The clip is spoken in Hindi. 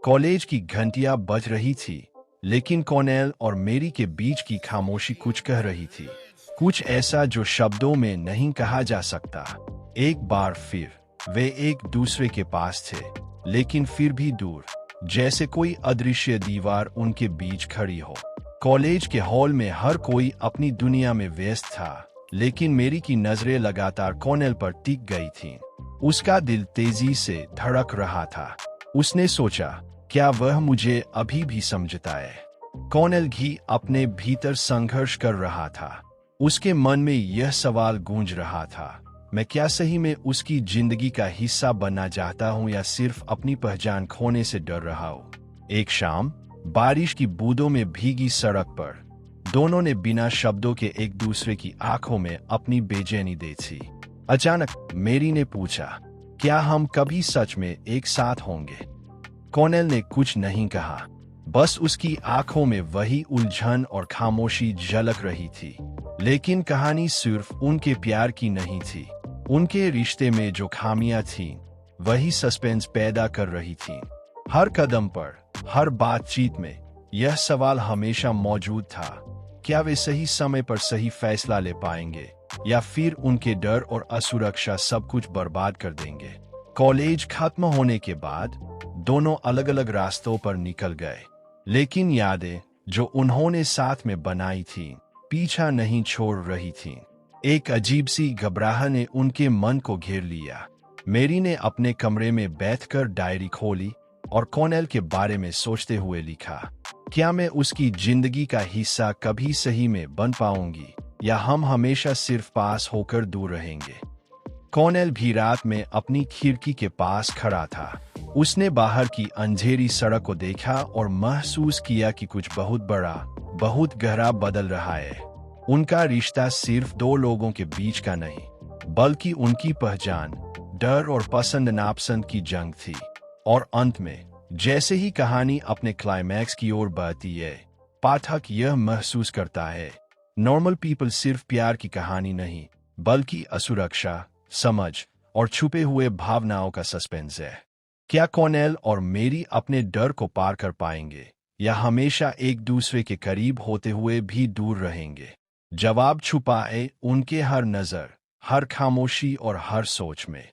कॉलेज की घंटियां बज रही थी, लेकिन कॉर्नेल और मेरी के बीच की खामोशी कुछ कह रही थी। कुछ ऐसा जो शब्दों में नहीं कहा जा सकता। एक बार फिर वे एक दूसरे के पास थे, लेकिन फिर भी दूर, जैसे कोई अदृश्य दीवार उनके बीच खड़ी हो। कॉलेज के हॉल में हर कोई अपनी दुनिया में व्यस्त था, लेकिन मेरी की नजरें लगातार कॉर्नेल पर टिक गई थीं। उसका दिल तेजी से धड़क रहा था। उसने सोचा, क्या वह मुझे अभी भी समझता है? कॉर्नेल भी अपने भीतर संघर्ष कर रहा था। उसके मन में यह सवाल गूंज रहा था, मैं क्या सही में उसकी जिंदगी का हिस्सा बनना चाहता हूं या सिर्फ अपनी पहचान खोने से डर रहा हूं? एक शाम, बारिश की बूंदों में भीगी सड़क पर, दोनों ने बिना शब्दों के एक दूसरे की आंखों में अपनी बेचैनी देखी। अचानक मेरी ने पूछा, क्या हम कभी सच में एक साथ होंगे? कॉर्नेल ने कुछ नहीं कहा, बस उसकी आंखों में वही उलझन और खामोशी झलक रही थी। लेकिन कहानी सिर्फ उनके प्यार की नहीं थी। उनके रिश्ते में जो खामियां थीं, वही सस्पेंस पैदा कर रही थीं। हर कदम पर, हर बातचीत में यह सवाल हमेशा मौजूद था, क्या वे सही समय पर सही फैसला ले पाएंगे या फिर उनके डर और असुरक्षा सब कुछ बर्बाद कर देंगे? कॉलेज खत्म होने के बाद दोनों अलग अलग रास्तों पर निकल गए, लेकिन यादें जो उन्होंने साथ में बनाई थीं, पीछा नहीं छोड़ रही थीं। एक अजीब सी घबराहट ने उनके मन को घेर लिया। मेरी ने अपने कमरे में बैठकर डायरी खोली और कॉर्नेल के बारे में सोचते हुए लिखा, क्या मैं उसकी जिंदगी का हिस्सा कभी सही में बन पाऊंगी या हम हमेशा सिर्फ पास होकर दूर रहेंगे? कॉर्नेल भी रात में अपनी खिड़की के पास खड़ा था। उसने बाहर की अंधेरी सड़क को देखा और महसूस किया कि कुछ बहुत बड़ा, बहुत गहरा बदल रहा है। उनका रिश्ता सिर्फ दो लोगों के बीच का नहीं, बल्कि उनकी पहचान, डर और पसंद नापसंद की जंग थी। और अंत में, जैसे ही कहानी अपने क्लाइमैक्स की ओर बढ़ती है, पाठक यह महसूस करता है, नॉर्मल पीपल सिर्फ प्यार की कहानी नहीं, बल्कि असुरक्षा, समझ और छुपे हुए भावनाओं का सस्पेंस है। क्या कॉर्नेल और मेरी अपने डर को पार कर पाएंगे या हमेशा एक दूसरे के करीब होते हुए भी दूर रहेंगे? जवाब छुपा है उनके हर नजर, हर खामोशी और हर सोच में।